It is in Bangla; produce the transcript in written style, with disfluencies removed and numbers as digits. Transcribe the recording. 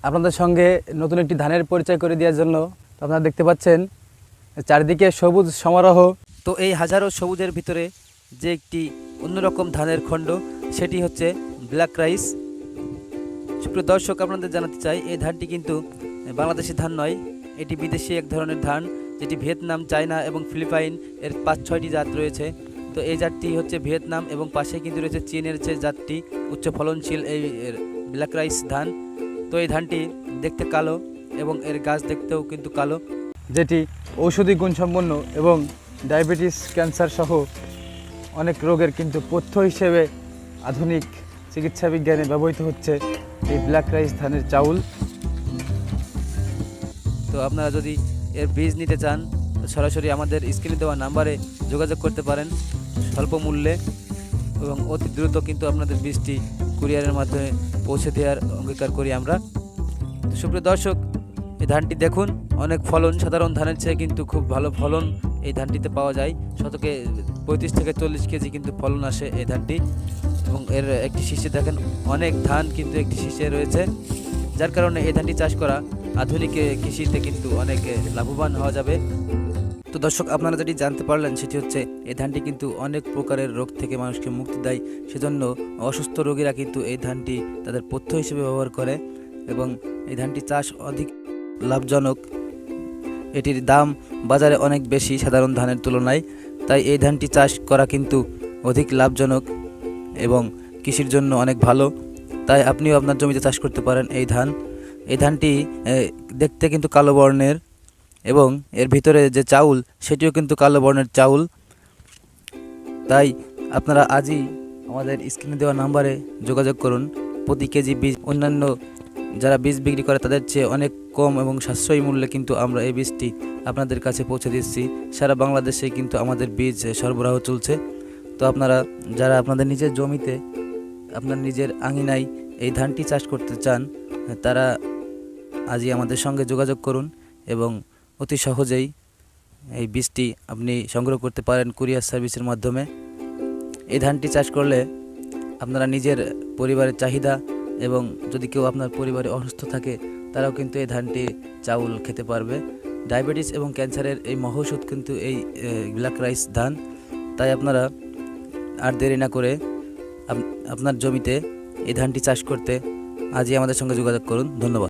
আপনাদের সঙ্গে নতুন একটি ধানের পরিচয় করে দেওয়ার জন্য আপনারা দেখতে পাচ্ছেন চারিদিকে সবুজ সমারোহ। তো এই হাজারো সবুজের ভিতরে যে একটি অন্যরকম ধানের খণ্ড, সেটি হচ্ছে ব্ল্যাক রাইস। সুপ্রিয় দর্শক, আপনাদের জানাতে চাই এই ধানটি কিন্তু বাংলাদেশি ধান নয়, এটি বিদেশি এক ধরনের ধান, যেটি ভিয়েতনাম, চায়না এবং ফিলিপাইন এর 5-6টি জাত রয়েছে। তো এই জাতটি হচ্ছে ভিয়েতনাম এবং পাশে কিন্তু রয়েছে চীনের যে জাতটি উচ্চ ফলনশীল এই ব্ল্যাক রাইস ধান। তো এই ধানটি দেখতে কালো এবং এর গাছ দেখতেও কিন্তু কালো, যেটি ঔষধি গুণসম্পন্ন এবং ডায়াবেটিস, ক্যান্সার সহ অনেক রোগের কিন্তু পথ্য হিসেবে আধুনিক চিকিৎসা বিজ্ঞানে ব্যবহৃত হচ্ছে এই ব্ল্যাক রাইস ধানের চাউল। তো আপনারা যদি এর বীজ নিতে চান সরাসরি আমাদের স্ক্রিনে দেওয়া নাম্বারে যোগাযোগ করতে পারেন স্বল্প মূল্যে, এবং অতি দ্রুত কিন্তু আপনাদের বীজটি কুরিয়ারের মাধ্যমে পৌঁছে দেওয়ার অঙ্গীকার করি আমরা। তো সুপ্রিয় দর্শক, এই ধানটি দেখুন, অনেক ফলন, সাধারণ ধানের চেয়ে কিন্তু খুব ভালো ফলন এই ধানটিতে পাওয়া যায়। শতকে 35 থেকে 40 কেজি কিন্তু ফলন আসে এই ধানটি, এবং এর একটি শীষে দেখেন অনেক ধান কিন্তু একটি শীষে রয়েছে, যার কারণে এই ধানটি চাষ করা আধুনিক কৃষিতে কিন্তু অনেক লাভবান হওয়া যাবে। তো দর্শক, আপনারা যেটি জানতে পারলেন সেটি হচ্ছে এই ধানটি কিন্তু অনেক প্রকারের রোগ থেকে মানুষকে মুক্তি দেয়। সেজন্য অসুস্থ রোগীরা কিন্তু এই ধানটি তাদের পথ্য হিসেবে ব্যবহার করে, এবং এই ধানটি চাষ অধিক লাভজনক। এটির দাম বাজারে অনেক বেশি সাধারণ ধানের তুলনায়, তাই এই ধানটি চাষ করা কিন্তু অধিক লাভজনক এবং কৃষির জন্য অনেক ভালো। তাই আপনিও আপনার জমিতে চাষ করতে পারেন এই ধান। এই ধানটি দেখতে কিন্তু কালো বর্ণের, এবং এর ভিতরে যে চাউল সেটিও কিন্তু কালো বর্ণের চাউল। তাই আপনারা আজই আমাদের স্ক্রিনে দেওয়া নাম্বারে যোগাযোগ করুন। প্রতি কেজি বীজ অন্যান্য যারা বীজ বিক্রি করে তাদের চেয়ে অনেক কম এবং সাশ্রয়ী মূল্যে কিন্তু আমরা এই বীজটি আপনাদের কাছে পৌঁছে দিচ্ছি। সারা বাংলাদেশে কিন্তু আমাদের বীজ সরবরাহ চলছে। তো আপনারা যারা আপনাদের নিজের জমিতে, আপনার নিজের আঙিনায় এই ধানটি চাষ করতে চান, তারা আজই আমাদের সঙ্গে যোগাযোগ করুন, এবং অতি সহজেই এই বীজটি আপনি সংগ্রহ করতে পারেন কুরিয়ার সার্ভিসের মাধ্যমে। এই ধানটি চাষ করলে আপনারা নিজের পরিবারের চাহিদা, এবং যদি কেউ আপনার পরিবারে অসুস্থ থাকে তারাও কিন্তু এই ধানটি চাউল খেতে পারবে। ডায়াবেটিস এবং ক্যান্সারের এই মহৌষধ কিন্তু এই ব্ল্যাক রাইস ধান। তাই আপনারা আর দেরি না করে আপনার জমিতে এই ধানটি চাষ করতে আজই আমাদের সঙ্গে যোগাযোগ করুন। ধন্যবাদ।